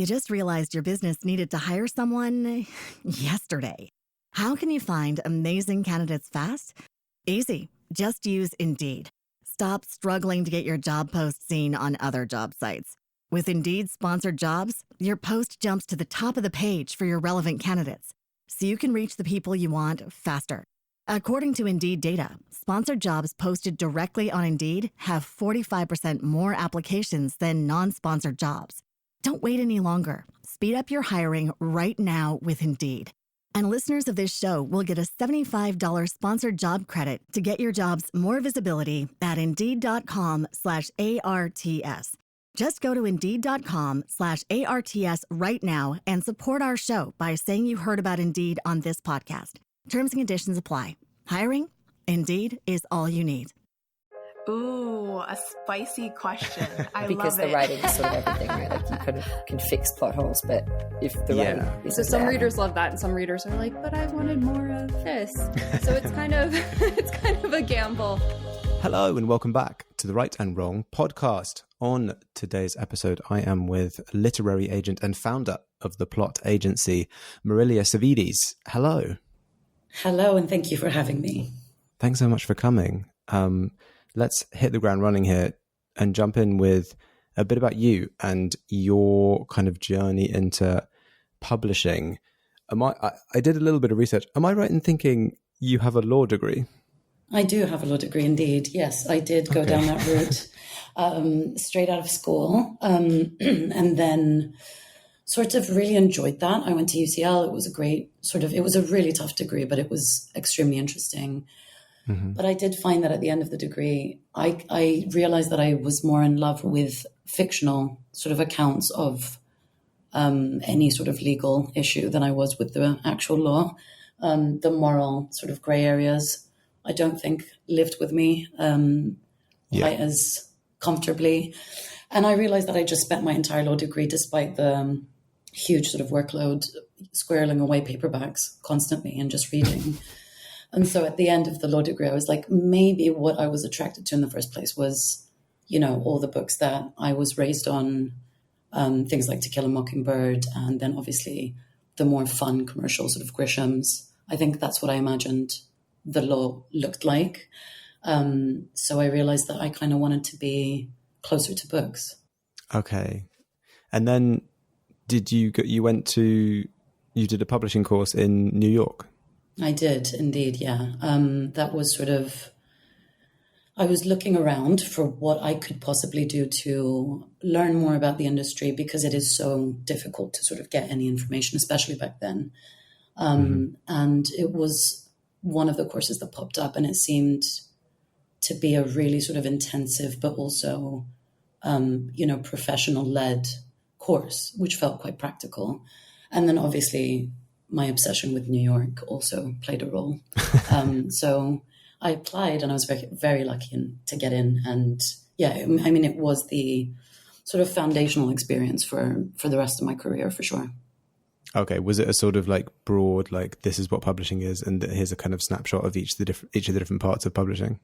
You just realized your business needed to hire someone yesterday. How can you find amazing candidates fast? Easy. Just use Indeed. Stop struggling to get your job post seen on other job sites. With Indeed sponsored jobs, your post jumps to the top of the page for your relevant candidates, so you can reach the people you want faster. According to Indeed data, sponsored jobs posted directly on Indeed have 45% more applications than non-sponsored jobs. Don't wait any longer. Speed up your hiring right now with Indeed. And listeners of this show will get a $75 sponsored job credit to get your jobs more visibility at Indeed.com/ARTS. Just go to Indeed.com/ARTS right now and support our show by saying you heard about Indeed on this podcast. Terms and conditions apply. Hiring? Indeed is all you need. Ooh, a spicy question. I because love the writing is sort of everything, right? Like you can fix plot holes, but if the writing isn't so some there, readers love that, and some readers are like, "But I wanted more of this." So it's kind of a gamble. Hello and welcome back to the Right and Wrong podcast. On today's episode, I am with literary agent and founder of the plot agency, Marilia Savvides. Hello. Hello, and thank you for having me. Thanks so much for coming. Let's hit the ground running here and jump in with a bit about you and your kind of journey into publishing. I did a little bit of research. Am I right in thinking you have a law degree? I do have a law degree indeed. Yes, I did go down that route straight out of school. And then sort of really enjoyed that. I went to UCL. It was it was a really tough degree, but it was extremely interesting. Mm-hmm. But I did find that at the end of the degree, I realized that I was more in love with fictional sort of accounts of any sort of legal issue than I was with the actual law. The moral sort of gray areas, I don't think lived with me quite as comfortably. And I realized that I just spent my entire law degree, despite the huge sort of workload, squirreling away paperbacks constantly and just reading. And so at the end of the law degree, I was like, maybe what I was attracted to in the first place was, all the books that I was raised on, things like To Kill a Mockingbird, and then obviously the more fun commercial sort of Grisham's. I think that's what I imagined the law looked like. So I realized that I kind of wanted to be closer to books. Okay. And then you did a publishing course in New York? I did indeed, yeah. That was I was looking around for what I could possibly do to learn more about the industry, because it is so difficult to sort of get any information, especially back then. And it was one of the courses that popped up, and it seemed to be a really sort of intensive, but also, professional-led course, which felt quite practical. And then obviously my obsession with New York also played a role. So I applied, and I was very, very lucky to get in. And yeah, I mean, it was the sort of foundational experience for the rest of my career, for sure. Okay. Was it a sort of like broad, like this is what publishing is, and here's a kind of snapshot of each of the different parts of publishing?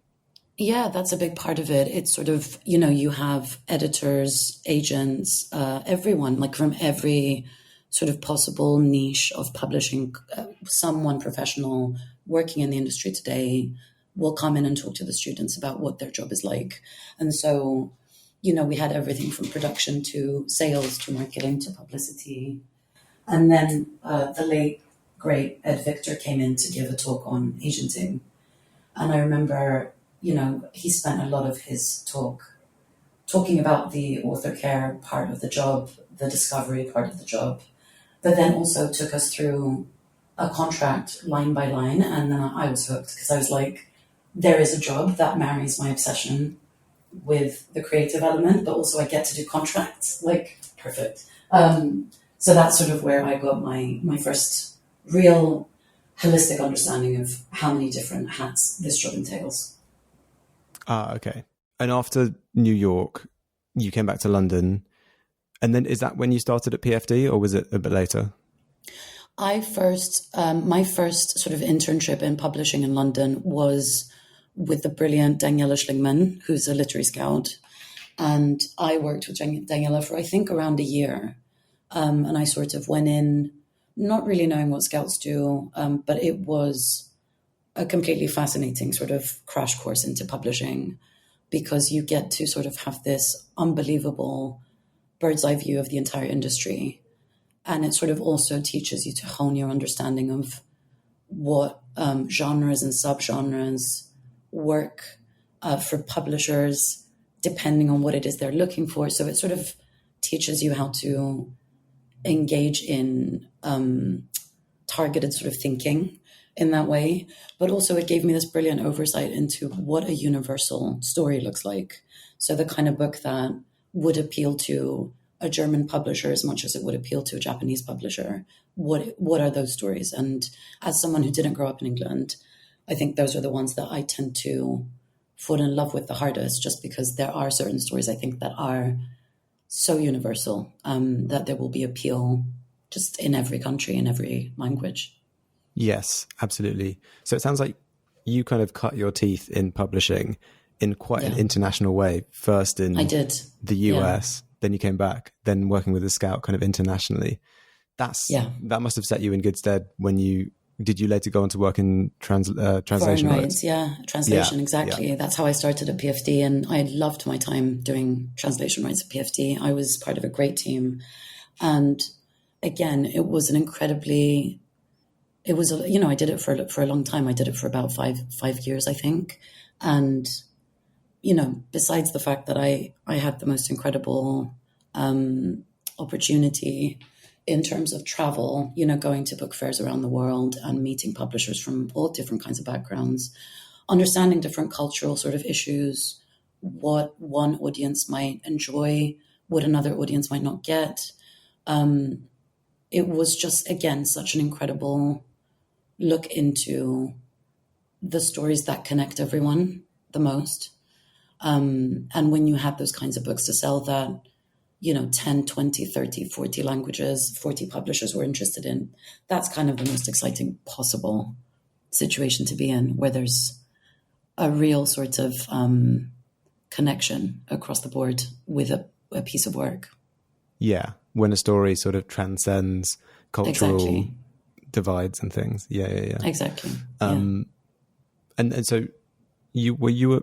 Yeah, that's a big part of it. It's sort of, you have editors, agents, everyone, like from every sort of possible niche of publishing. Someone professional working in the industry today will come in and talk to the students about what their job is like. And so, we had everything from production to sales to marketing to publicity. And then the late, great Ed Victor came in to give a talk on agenting. And I remember, he spent a lot of his talk talking about the author care part of the job, the discovery part of the job, but then also took us through a contract line by line. And then I was hooked, because I was like, there is a job that marries my obsession with the creative element, but also I get to do contracts, like perfect. So that's sort of where I got my first real holistic understanding of how many different hats this job entails. Okay. And after New York, you came back to London. And then is that when you started at PFD, or was it a bit later? My first sort of internship in publishing in London was with the brilliant Daniela Schlingmann, who's a literary scout. And I worked with Daniela for, I think, around a year. And I sort of went in not really knowing what Scouts do, but it was a completely fascinating sort of crash course into publishing, because you get to sort of have this unbelievable bird's eye view of the entire industry. And it sort of also teaches you to hone your understanding of what genres and subgenres work for publishers, depending on what it is they're looking for. So it sort of teaches you how to engage in targeted sort of thinking in that way. But also it gave me this brilliant oversight into what a universal story looks like. So the kind of book that would appeal to a German publisher as much as it would appeal to a Japanese publisher. What are those stories? And as someone who didn't grow up in England, I think those are the ones that I tend to fall in love with the hardest, just because there are certain stories I think that are so universal that there will be appeal just in every country, in every language. Yes, absolutely. So it sounds like you kind of cut your teeth in publishing in quite an international way. First in I did. the US, then you came back, then working with the Scout kind of internationally. That must have set you in good stead when did you later go on to work in translation rights? Translation, exactly. Yeah. That's how I started at PFD, and I loved my time doing translation rights at PFD. I was part of a great team, and again, it was I did it for a long time. I did it for about five years, I think, and besides the fact that I had the most incredible opportunity in terms of travel, going to book fairs around the world and meeting publishers from all different kinds of backgrounds, understanding different cultural sort of issues, what one audience might enjoy, what another audience might not get. It was just, again, such an incredible look into the stories that connect everyone the most. And when you have those kinds of books to sell that, 10, 20, 30, 40 languages, 40 publishers were interested in, that's kind of the most exciting possible situation to be in, where there's a real sort of connection across the board with a piece of work. Yeah, when a story sort of transcends cultural divides and things. Yeah. Exactly. And so you at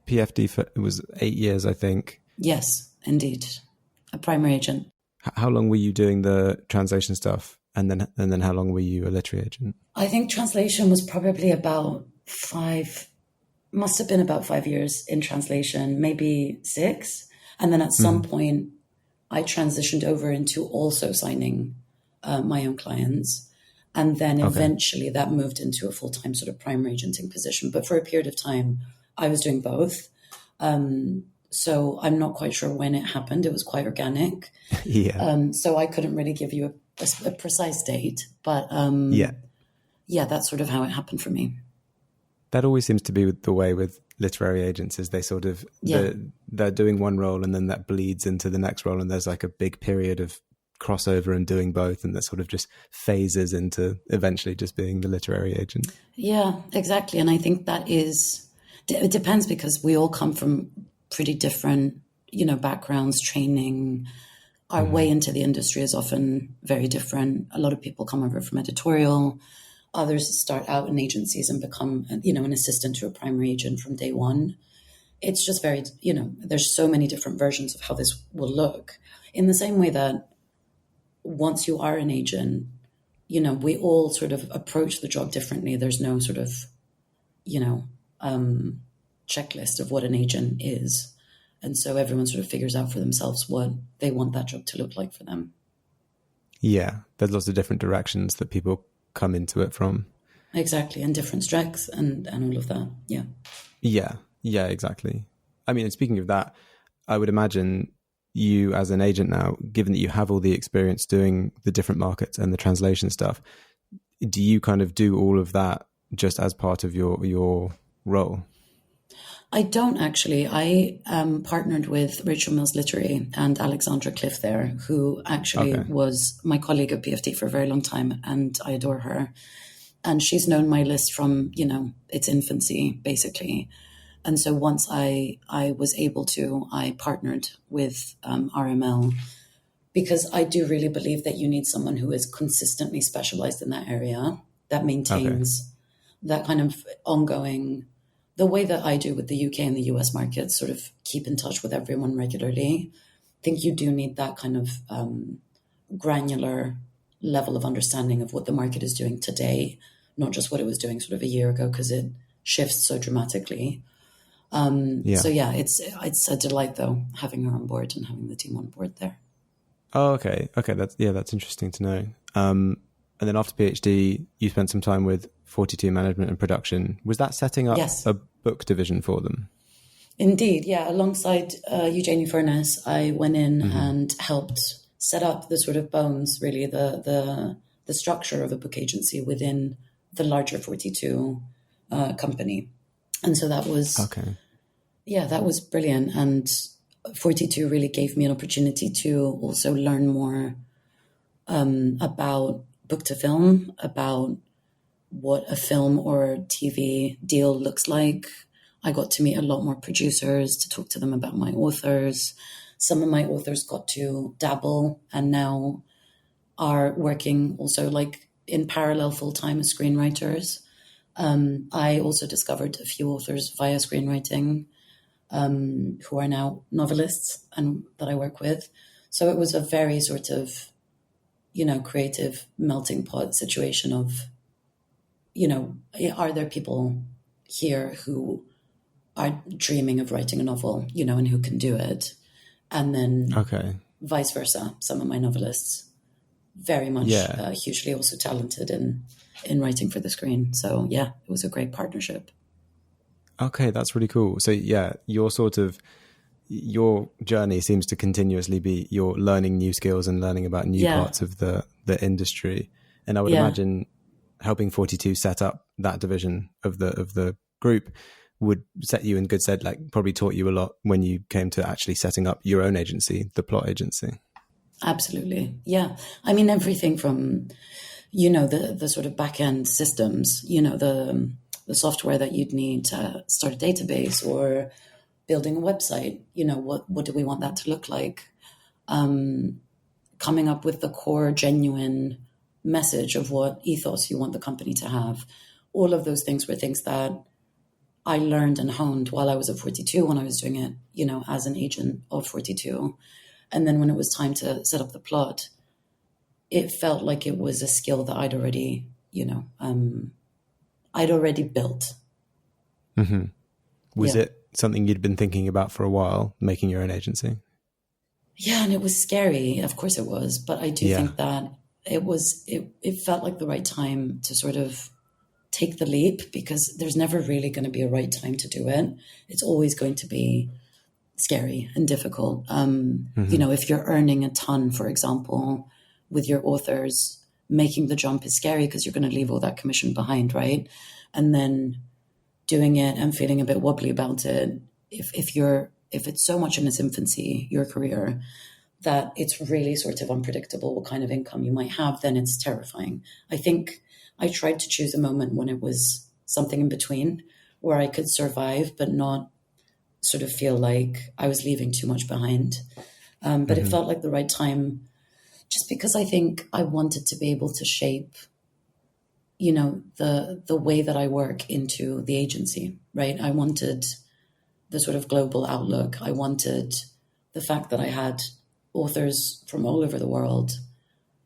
PFD for, it was 8 years, I think. Yes, indeed. A primary agent. How long were you doing the translation stuff? And then how long were you a literary agent? I think translation was probably must have been about 5 years in translation, maybe 6. And then at some point I transitioned over into also signing my own clients. And then eventually that moved into a full-time sort of primary agenting position. But for a period of time, I was doing both. So I'm not quite sure when it happened. It was quite organic. So I couldn't really give you a precise date. But that's sort of how it happened for me. That always seems to be the way with literary agents, is they sort of, they're doing one role and then that bleeds into the next role. And there's like a big period of crossover and doing both, and that sort of just phases into eventually just being the literary agent. Yeah, exactly. And I think it depends, because we all come from pretty different, backgrounds, training. Our way into the industry is often very different. A lot of people come over from editorial. Others start out in agencies and become, an assistant to a primary agent from day one. It's just very, there's so many different versions of how this will look. In the same way that once you are an agent, we all sort of approach the job differently. There's no sort of, checklist of what an agent is. And so everyone sort of figures out for themselves what they want that job to look like for them. Yeah, there's lots of different directions that people come into it from. Exactly, and different strengths and all of that. Yeah, exactly. I mean, and speaking of that, I would imagine you as an agent now, given that you have all the experience doing the different markets and the translation stuff, do you kind of do all of that just as part of your role? I don't actually. I partnered with Rachel Mills Literary and Alexandra Cliff there, who actually was my colleague at PFD for a very long time, and I adore her. And she's known my list from, its infancy, basically. And so once I was able to, I partnered with RML because I do really believe that you need someone who is consistently specialized in that area, that maintains that kind of ongoing, the way that I do with the UK and the US markets, sort of keep in touch with everyone regularly. I think you do need that kind of granular level of understanding of what the market is doing today, not just what it was doing sort of a year ago, because it shifts so dramatically. So yeah, it's a delight though, having her on board and having the team on board there. Oh, okay. That's interesting to know. And then after PhD, you spent some time with 42 Management and Production. Was that setting up a book division for them? Indeed, yeah. Alongside Eugenie Furness, I went in and helped set up the sort of bones, really, the structure of a book agency within the larger 42 company. And so that was, that was brilliant. And 42 really gave me an opportunity to also learn more about book to film, about what a film or TV deal looks like. I got to meet a lot more producers to talk to them about my authors. Some of my authors got to dabble and now are working also like in parallel full-time as screenwriters. I also discovered a few authors via screenwriting who are now novelists and that I work with. So it was a very sort of, creative melting pot situation of, are there people here who are dreaming of writing a novel, and who can do it? And then vice versa. Some of my novelists very much hugely also talented in writing for the screen. So yeah, it was a great partnership. Okay, that's really cool. So yeah, your journey seems to continuously be you're learning new skills and learning about new parts of the industry. And I would imagine helping 42 set up that division of the group would set you in good stead, like probably taught you a lot when you came to actually setting up your own agency, the plot agency. Absolutely. Yeah. I mean, everything from, the sort of back end systems, the software that you'd need to start a database or building a website, what do we want that to look like? Coming up with the core genuine message of what ethos you want the company to have. All of those things were things that I learned and honed while I was at 42 when I was doing it, as an agent of 42. And then when it was time to set up the plot, it felt like it was a skill that I'd already, built. Mm-hmm. Was it something you'd been thinking about for a while, making your own agency? Yeah, and it was scary. Of course it was. But I do think that it felt like the right time to sort of take the leap, because there's never really going to be a right time to do it. It's always going to be scary and difficult. If you're earning a ton, for example, with your authors, making the jump is scary because you're going to leave all that commission behind, right? And then doing it and feeling a bit wobbly about it. If it's so much in its infancy, your career, that it's really sort of unpredictable what kind of income you might have, then it's terrifying. I think I tried to choose a moment when it was something in between where I could survive, but not sort of feel like I was leaving too much behind. But it felt like the right time, just because I think I wanted to be able to shape, the way that I work into the agency, right? I wanted the sort of global outlook. I wanted the fact that I had authors from all over the world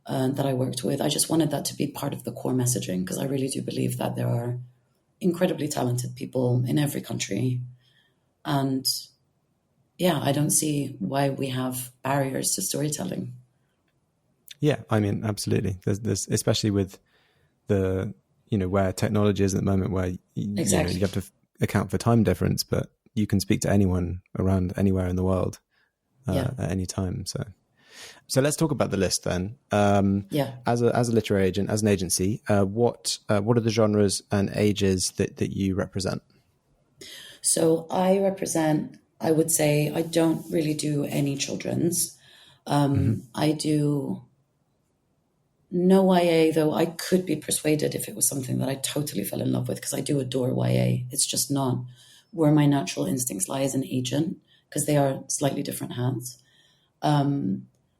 that I worked with. I just wanted that to be part of the core messaging, because I really do believe that there are incredibly talented people in every country. And yeah, I don't see why we have barriers to storytelling. Yeah, I mean, absolutely. There's especially with the, where technology is at the moment, where you have to account for time difference, but you can speak to anyone around anywhere in the world at any time. So let's talk about the list then. As a literary agent, as an agency, what are the genres and ages that you represent? So I would say I don't really do any children's. I do no YA, though I could be persuaded if it was something that I totally fell in love with, because I do adore YA. It's just not where my natural instincts lie as an agent, because they are slightly different hats.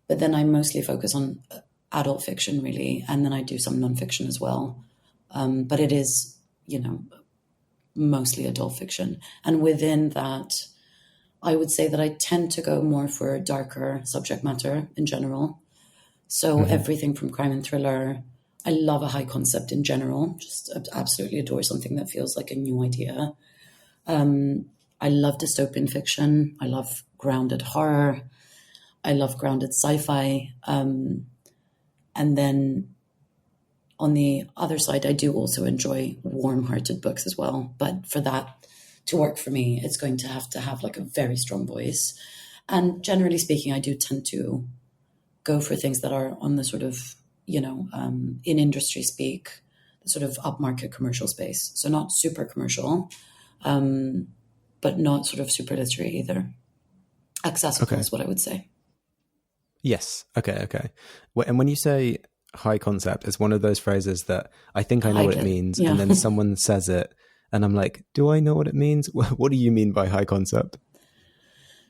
But then I mostly focus on adult fiction, really. And then I do some nonfiction as well. But it is, mostly adult fiction. And within that, I would say that I tend to go more for darker subject matter in general. So everything from crime and thriller. I love a high concept in general, just absolutely adore something that feels like a new idea. I love dystopian fiction. I love grounded horror. I love grounded sci-fi. And then on the other side, I do also enjoy warm-hearted books as well. But for that to work for me, it's going to have like a very strong voice. And generally speaking, I do tend to go for things that are on the sort of, in industry speak, the sort of upmarket commercial space. So not super commercial, but not sort of super literary either. Accessible is what I would say. Yes. Okay. And when you say high concept, it's one of those phrases that I think I know what it means. Yeah. And then someone says it and I'm like, do I know what it means? What do you mean by high concept?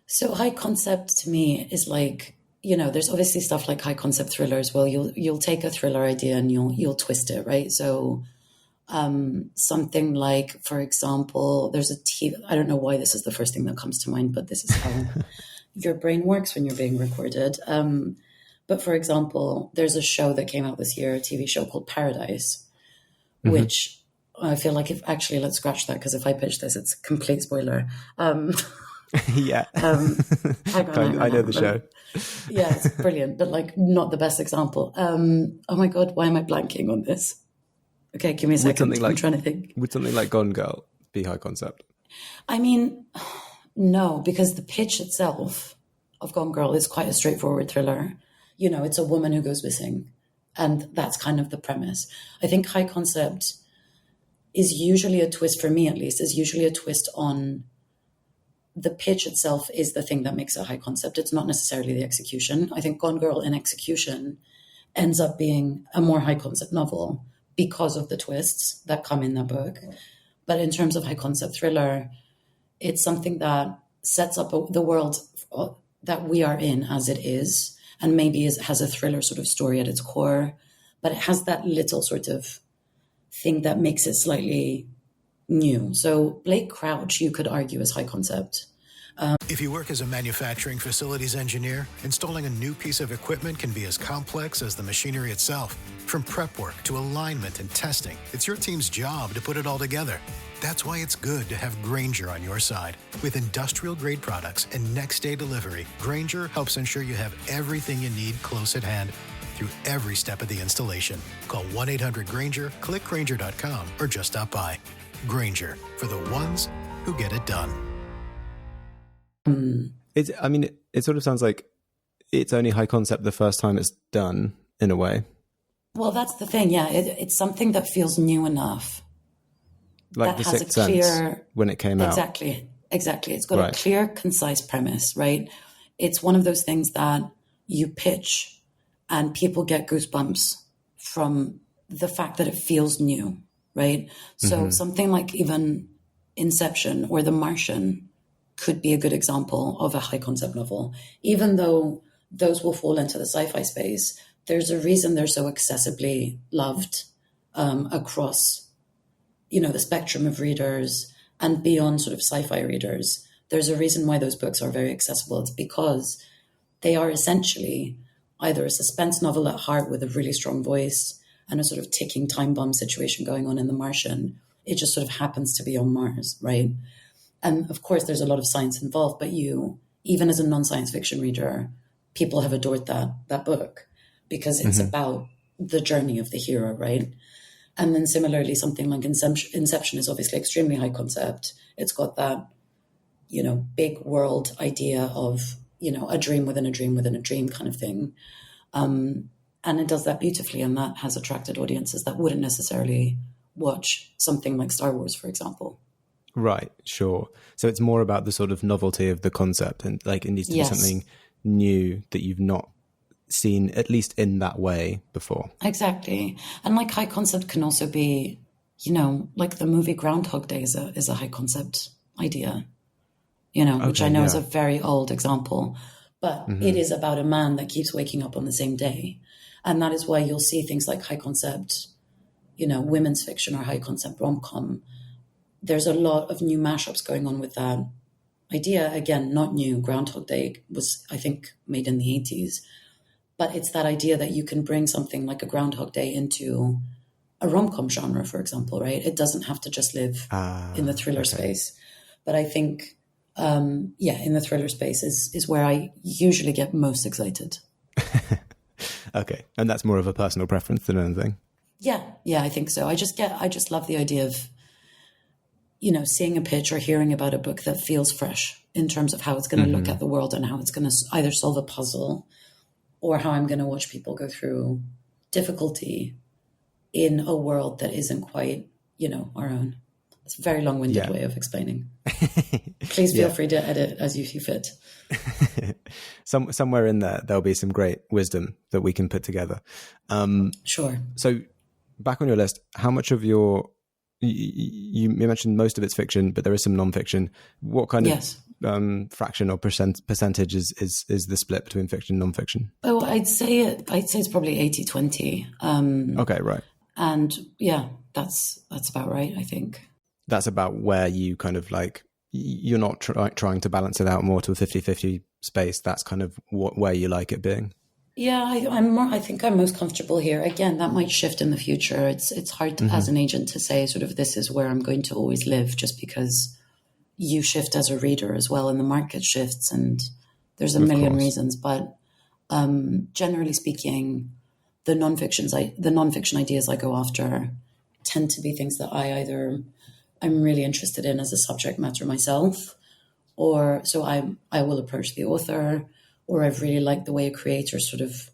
So high concept to me is like, there's obviously stuff like high concept thrillers. Well, you'll take a thriller idea and you'll twist it, right? So something like, for example, there's a TV, I don't know why this is the first thing that comes to mind, but this is how your brain works when you're being recorded. But for example, there's a show that came out this year, a TV show called Paradise, which I feel like let's scratch that, because if I pitch this, it's a complete spoiler. Yeah. I know the show. Yeah, it's brilliant, but like not the best example. Oh my God, why am I blanking on this? Okay, give me a second. I'm trying to think. Would something like Gone Girl be high concept? I mean, no, because the pitch itself of Gone Girl is quite a straightforward thriller. It's a woman who goes missing, and that's kind of the premise. I think high concept is usually a twist, for me at least, is usually a twist on the pitch itself is the thing that makes it high concept. It's not necessarily the execution. I think Gone Girl in execution ends up being a more high concept novel because of the twists that come in that book. But in terms of high concept thriller, it's something that sets up the world that we are in as it is, and maybe has a thriller sort of story at its core, but it has that little sort of thing that makes it slightly new. So Blake Crouch, you could argue, is high concept. If you work as a manufacturing facilities engineer, installing a new piece of equipment can be as complex as the machinery itself. From prep work to alignment and testing, it's your team's job to put it all together. That's why it's good to have Grainger on your side. With industrial-grade products and next-day delivery, Grainger helps ensure you have everything you need close at hand through every step of the installation. Call 1-800-GRAINGER, click Grainger.com, or just stop by. Grainger, for the ones who get it done. It sort of sounds like it's only high concept the first time it's done, in a way. Well, that's the thing, yeah. It's something that feels new enough. Like The Sixth Sense, when it came out. Exactly. It's got a clear, concise premise, right? It's one of those things that you pitch and people get goosebumps from the fact that it feels new, right? So something like even Inception or The Martian could be a good example of a high concept novel. Even though those will fall into the sci-fi space, there's a reason they're so accessibly loved across, the spectrum of readers and beyond sort of sci-fi readers. There's a reason why those books are very accessible. It's because they are essentially either a suspense novel at heart with a really strong voice and a sort of ticking time bomb situation going on in The Martian. It just sort of happens to be on Mars, right? And of course, there's a lot of science involved, but even as a non-science fiction reader, people have adored that book because it's about the journey of the hero, right? And then similarly, something like Inception is obviously extremely high concept. It's got that, big world idea of, a dream within a dream within a dream kind of thing. And it does that beautifully, and that has attracted audiences that wouldn't necessarily watch something like Star Wars, for example. Right, sure. So it's more about the sort of novelty of the concept, and like it needs to be something new that you've not seen, at least in that way, before. Exactly. And like high concept can also be, like the movie Groundhog Day is a high concept idea, which I know is a very old example. but it is about a man that keeps waking up on the same day. And that is why you'll see things like high concept, women's fiction or high concept rom-com. There's a lot of new mashups going on with that idea. Again, not new. Groundhog Day was, I think, made in the 80s. But it's that idea that you can bring something like a Groundhog Day into a rom-com genre, for example, right? It doesn't have to just live in the thriller space. But I think, in the thriller space is where I usually get most excited. Okay. And that's more of a personal preference than anything. Yeah, I think so. I just love the idea of, seeing a pitch or hearing about a book that feels fresh in terms of how it's going to look at the world and how it's going to either solve a puzzle or how I'm going to watch people go through difficulty in a world that isn't quite, our own. It's a very long-winded way of explaining. Please feel free to edit as you see fit. Somewhere in there'll be some great wisdom that we can put together. Sure. So back on your list, how much of you mentioned most of it's fiction, but there is some non-fiction. What kind of fraction or percentage is the split between fiction and non-fiction? Oh, I'd say it's probably 80-20. Okay, right. And that's about right, I think. That's about where you kind of like, you're not trying to balance it out more to a 50-50 space. That's kind of where you like it being. Yeah, I think I'm most comfortable here. Again, that might shift in the future. It's hard as an agent to say sort of this is where I'm going to always live, just because you shift as a reader as well and the market shifts and there's a million reasons. But generally speaking, the nonfiction ideas I go after tend to be things that I'm really interested in as a subject matter myself, or so I will approach the author, or I've really liked the way a creator sort of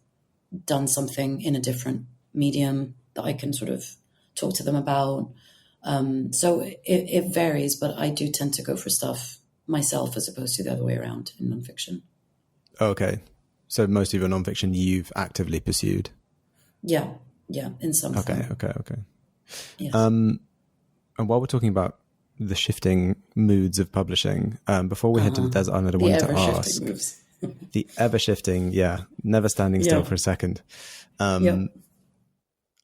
done something in a different medium that I can sort of talk to them about. So it varies, but I do tend to go for stuff myself as opposed to the other way around in nonfiction. Okay. So most of your nonfiction you've actively pursued? Yeah, in some form. Okay. Yes. And while we're talking about the shifting moods of publishing, before we head to the desert island, I wanted to ask... Moves. The ever-shifting, never standing still for a second. I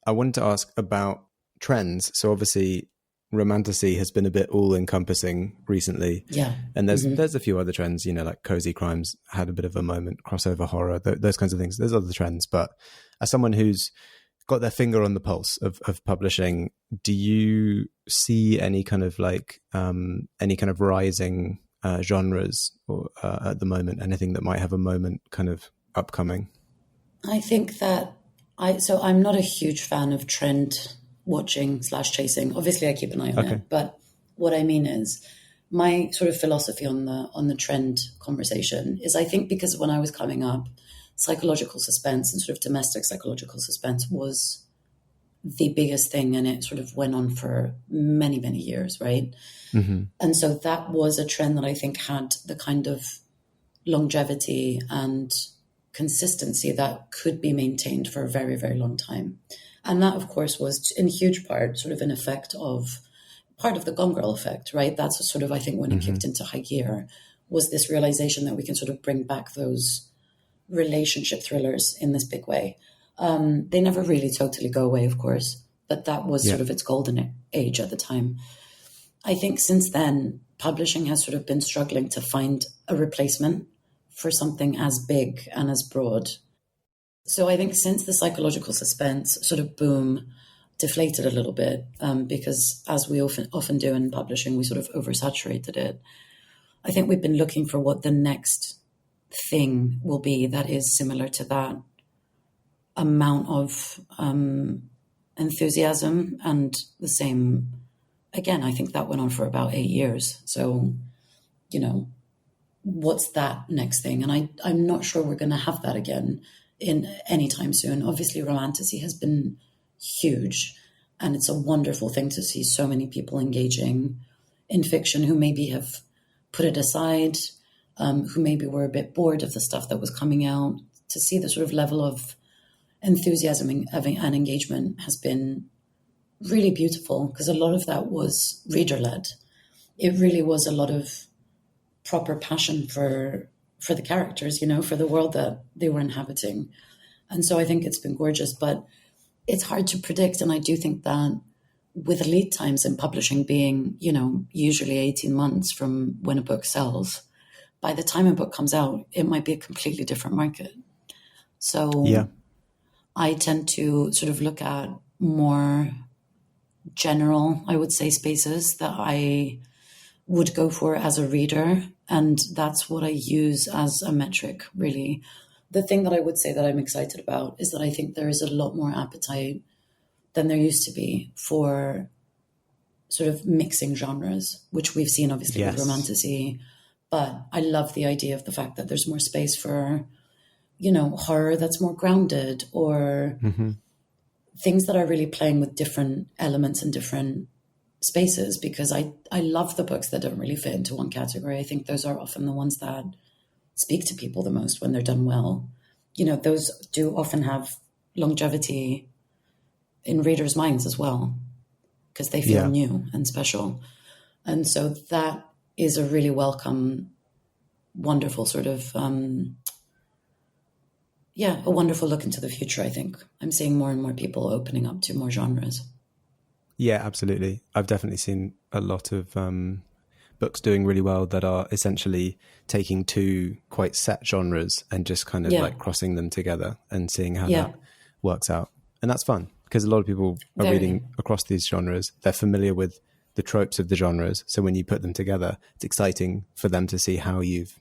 wanted to ask about trends. So obviously romantasy has been a bit all-encompassing recently. Yeah. And there's a few other trends, like cozy crimes had a bit of a moment, crossover horror, those kinds of things. There's other trends. But as someone who's got their finger on the pulse of publishing, do you see any kind of rising genres or at the moment, anything that might have a moment kind of upcoming? I think that I'm not a huge fan of trend watching / chasing. Obviously I keep an eye on it, but what I mean is my sort of philosophy on the trend conversation is, I think because when I was coming up, psychological suspense and sort of domestic psychological suspense was the biggest thing, and it sort of went on for many, many years, right? Mm-hmm. And so that was a trend that I think had the kind of longevity and consistency that could be maintained for a very, very long time. And that, of course, was in huge part sort of an effect of part of the Gone Girl effect, right? That's sort of, I think, when it kicked into high gear, was this realization that we can sort of bring back those relationship thrillers in this big way. They never really totally go away, of course, but that was sort of its golden age at the time. I think since then, publishing has sort of been struggling to find a replacement for something as big and as broad. So I think since the psychological suspense sort of boom deflated a little bit, because as we often do in publishing, we sort of oversaturated it. I think we've been looking for what the next thing will be that is similar to that amount of enthusiasm and the same. Again, I think that went on for about 8 years. So, what's that next thing? And I'm not sure we're going to have that again in any time soon. Obviously, romantasy has been huge, and it's a wonderful thing to see so many people engaging in fiction who maybe have put it aside, who maybe were a bit bored of the stuff that was coming out. To see the sort of level of enthusiasm and engagement has been really beautiful, because a lot of that was reader-led. It really was a lot of proper passion for for the characters, you know, for the world that they were inhabiting. And so I think it's been gorgeous, but it's hard to predict. And I do think that with lead times in publishing being, you know, usually 18 months from when a book sells, by the time a book comes out, it might be a completely different market. So Yeah. I tend to sort of look at more general, I would say, spaces that I would go for as a reader. And that's what I use as a metric, really. The thing that I would say that I'm excited about is that I think there is a lot more appetite than there used to be for sort of mixing genres, which we've seen obviously with romantasy. But I love the idea of the fact that there's more space for, you know, horror that's more grounded, or things that are really playing with different elements and different spaces, because I love the books that don't really fit into one category. I think those are often the ones that speak to people the most when they're done well. You know, those do often have longevity in readers' minds as well, because they feel new and special. And so that is a really welcome, wonderful sort of, a wonderful look into the future, I think. I'm seeing more and more people opening up to more genres. Yeah, absolutely. I've definitely seen a lot of books doing really well that are essentially taking two quite set genres and just kind of like crossing them together and seeing how that works out. And that's fun, because a lot of people are reading across these genres. They're familiar with the tropes of the genres. So when you put them together, it's exciting for them to see how you've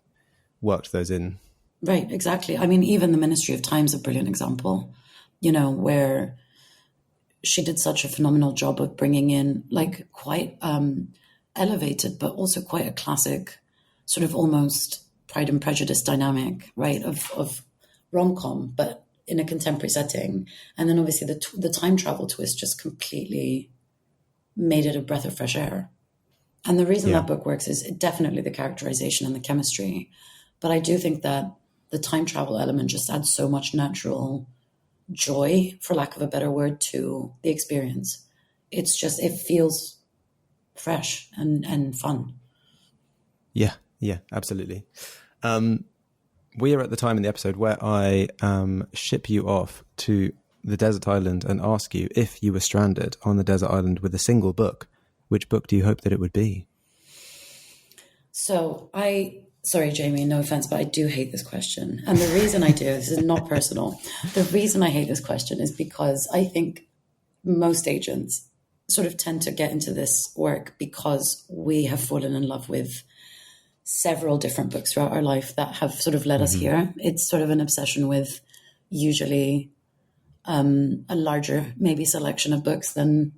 worked those in. Right, exactly. I mean, even The Ministry of Time is a brilliant example, you know, where she did such a phenomenal job of bringing in like quite elevated, but also quite a classic sort of almost Pride and Prejudice dynamic, right, of rom-com, but in a contemporary setting. And then obviously the time travel twist just completely made it a breath of fresh air. And the reason that book works is definitely the characterization and the chemistry. But I do think that the time travel element just adds so much natural joy, for lack of a better word, to the experience. It's just, it feels fresh and fun. Yeah, absolutely. We are at the time in the episode where I ship you off to the desert island and ask you, if you were stranded on the desert island with a single book, which book do you hope that it would be? So sorry, Jamie, no offense, but I do hate this question. And the reason I do, this is not personal. The reason I hate this question is because I think most agents sort of tend to get into this work because we have fallen in love with several different books throughout our life that have sort of led us here. It's sort of an obsession with usually a larger maybe selection of books than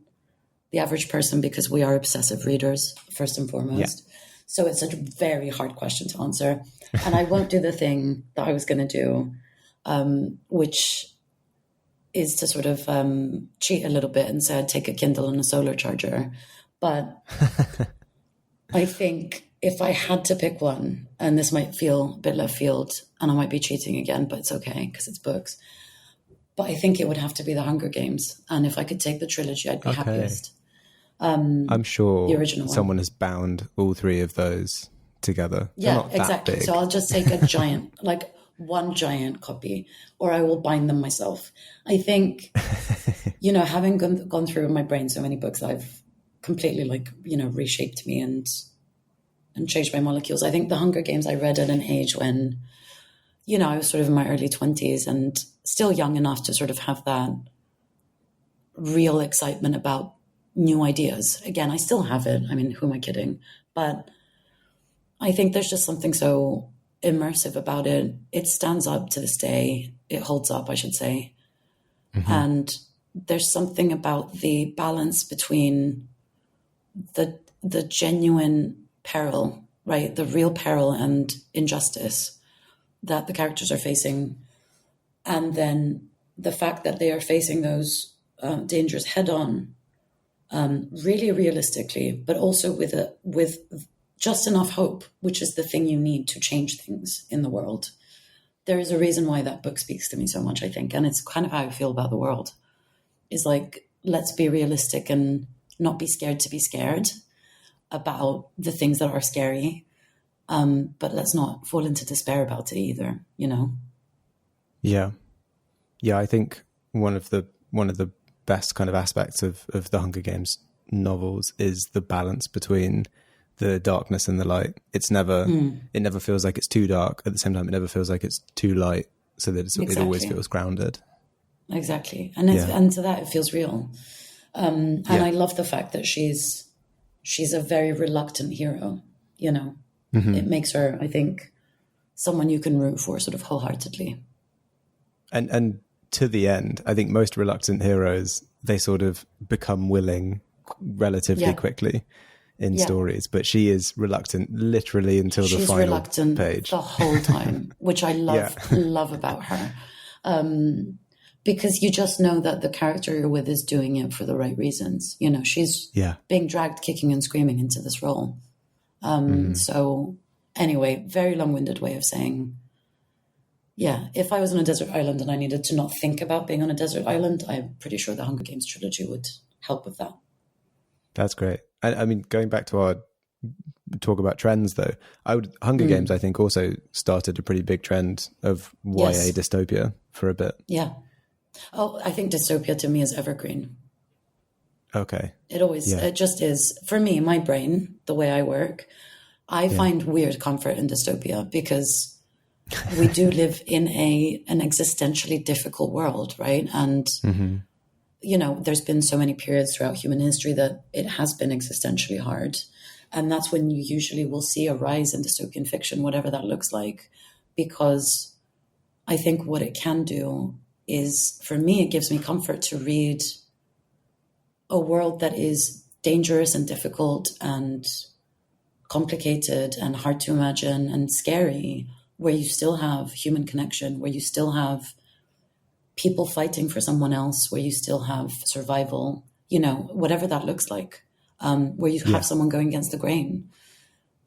the average person, because we are obsessive readers first and foremost. So it's a very hard question to answer. And I won't do the thing that I was going to do, which is to sort of cheat a little bit and say I'd take a Kindle and a solar charger. But I think if I had to pick one, and this might feel a bit left field and I might be cheating again, but it's okay because it's books. But I think it would have to be The Hunger Games. And if I could take the trilogy, I'd be happiest. I'm sure the original someone has bound all three of those together. Yeah, exactly. So I'll just take a giant, like one giant copy, or I will bind them myself. I think, you know, having gone through in my brain so many books that I've completely reshaped me and changed my molecules. I think The Hunger Games I read at an age when, you know, I was sort of in my early 20s and still young enough to sort of have that real excitement about new ideas. Again, I still have it. I mean, who am I kidding? But I think there's just something so immersive about it. It stands up to this day. It holds up, I should say. And there's something about the balance between the genuine peril, right? The real peril and injustice that the characters are facing. And then the fact that they are facing those dangers head on, really realistically, but also with just enough hope, which is the thing you need to change things in the world. There is a reason why that book speaks to me so much, I think. And it's kind of how I feel about the world. Is like, let's be realistic and not be scared to be scared about the things that are scary. But let's not fall into despair about it either, you know? Yeah. Yeah, I think one of the best kind of aspects of the Hunger Games novels is the balance between the darkness and the light. It never feels like it's too dark. At the same time, it never feels like it's too light, so that it always feels grounded. Exactly. And to that, it feels real. And I love the fact that she's a very reluctant hero, you know? Mm-hmm. It makes her, I think, someone you can root for sort of wholeheartedly. And to the end, I think most reluctant heroes, they sort of become willing relatively quickly in stories, but she is reluctant literally until the final reluctant page. The whole time, which I love about her. Because you just know that the character you're with is doing it for the right reasons. You know, she's being dragged kicking and screaming into this role. So anyway, very long-winded way of saying, if I was on a desert island and I needed to not think about being on a desert island, I'm pretty sure the Hunger Games trilogy would help with that. That's great. I mean, going back to our talk about trends, though, Hunger Games, I think, also started a pretty big trend of YA dystopia for a bit. Yeah. Oh, I think dystopia to me is evergreen. Okay. It just is. For me, my brain, the way I work, I find weird comfort in dystopia because we do live in an existentially difficult world, right? And, you know, there's been so many periods throughout human history that it has been existentially hard. And that's when you usually will see a rise in dystopian fiction, whatever that looks like, because I think what it can do is, for me, it gives me comfort to read a world that is dangerous and difficult and complicated and hard to imagine and scary, where you still have human connection, where you still have people fighting for someone else, where you still have survival, you know, whatever that looks like, where you have someone going against the grain.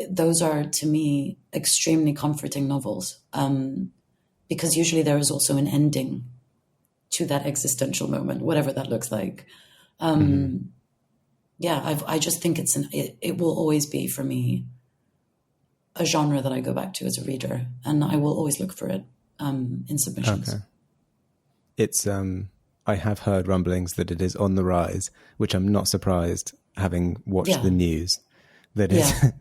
Those are, to me, extremely comforting novels, because usually there is also an ending to that existential moment, whatever that looks like. I just think it will always be, for me, a genre that I go back to as a reader, and I will always look for it in submissions. Okay. It's I have heard rumblings that it is on the rise, which I'm not surprised, having watched the news, that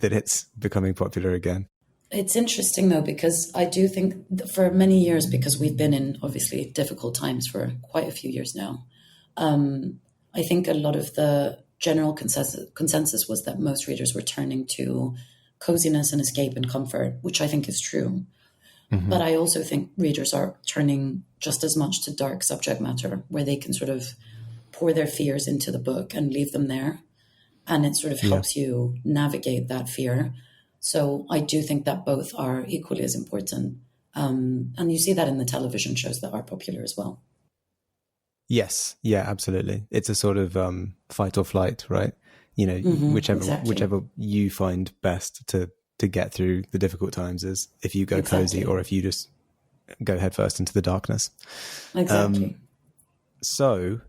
it's becoming popular again. It's interesting though, because I do think for many years, because we've been in obviously difficult times for quite a few years now, I think a lot of the general consensus was that most readers were turning to coziness and escape and comfort, which I think is true. But I also think readers are turning just as much to dark subject matter, where they can sort of pour their fears into the book and leave them there. And it sort of helps you navigate that fear. So I do think that both are equally as important. And you see that in the television shows that are popular as well. Yes. Yeah, absolutely. It's a sort of fight or flight, right? You know, whichever you find best to get through the difficult times, is if you go cozy or if you just go headfirst into the darkness. Exactly. So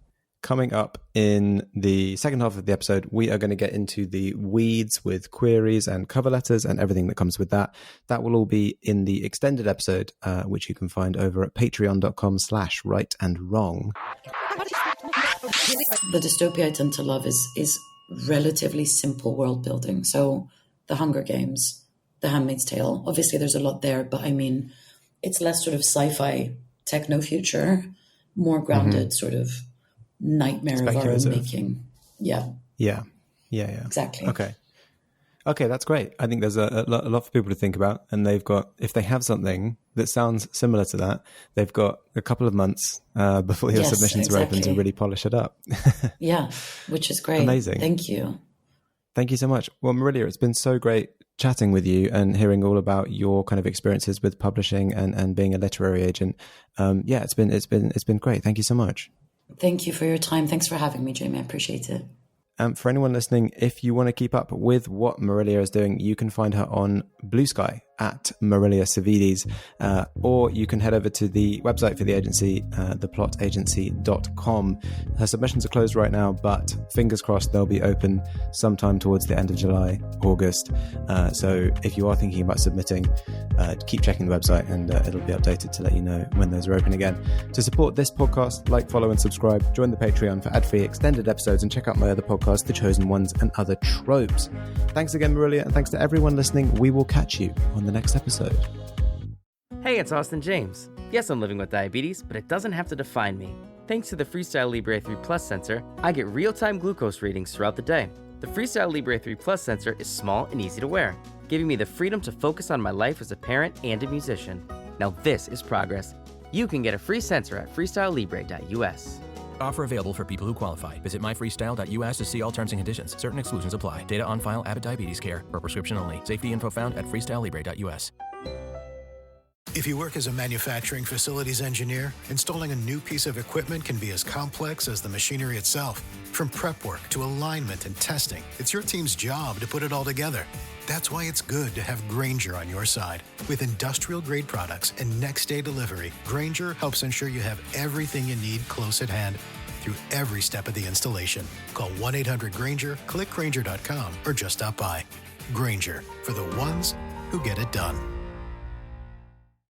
coming up in the second half of the episode, we are going to get into the weeds with queries and cover letters and everything that comes with that. That will all be in the extended episode, which you can find over at patreon.com/rightandwrong. The dystopia I tend to love is relatively simple world building. So The Hunger Games, The Handmaid's Tale, obviously there's a lot there, but I mean, it's less sort of sci-fi techno future, more grounded sort of nightmare of our own making. Yeah. Exactly. Okay, that's great. I think there's a lot for people to think about, and if they have something that sounds similar to that, they've got a couple of months before your submissions are open to really polish it up. Yeah, which is great. Amazing. Thank you. Thank you so much. Well, Marilia, it's been so great chatting with you and hearing all about your kind of experiences with publishing and being a literary agent. It's been great. Thank you so much. Thank you for your time. Thanks for having me, Jamie. I appreciate it. For anyone listening, if you want to keep up with what Marilia is doing, you can find her on Blue Sky. at Marilia Savvides, or you can head over to the website for the agency, theplotagency.com. Her submissions are closed right now, but fingers crossed they'll be open sometime towards the end of July, August. So if you are thinking about submitting, keep checking the website and it'll be updated to let you know when those are open again. To support this podcast, like, follow and subscribe, join the Patreon for ad-free extended episodes, and check out my other podcasts, The Chosen Ones and Other Tropes. Thanks again, Marilia, and thanks to everyone listening. We will catch you on the next episode. Hey, it's Austin James. Yes, I'm living with diabetes, but it doesn't have to define me. Thanks to the Freestyle Libre 3 Plus sensor, I get real-time glucose readings throughout the day. The Freestyle Libre 3 Plus sensor is small and easy to wear, giving me the freedom to focus on my life as a parent and a musician. Now this is progress. You can get a free sensor at freestylelibre.us. Offer available for people who qualify. Visit myfreestyle.us to see all terms and conditions. Certain exclusions apply. Data on file, Abbott Diabetes Care. For prescription only. Safety info found at freestylelibre.us. If you work as a manufacturing facilities engineer, installing a new piece of equipment can be as complex as the machinery itself. From prep work to alignment and testing, it's your team's job to put it all together. That's why it's good to have Grainger on your side. With industrial-grade products and next-day delivery, Grainger helps ensure you have everything you need close at hand through every step of the installation. Call 1-800-GRAINGER, click Grainger.com, or just stop by. Grainger, for the ones who get it done.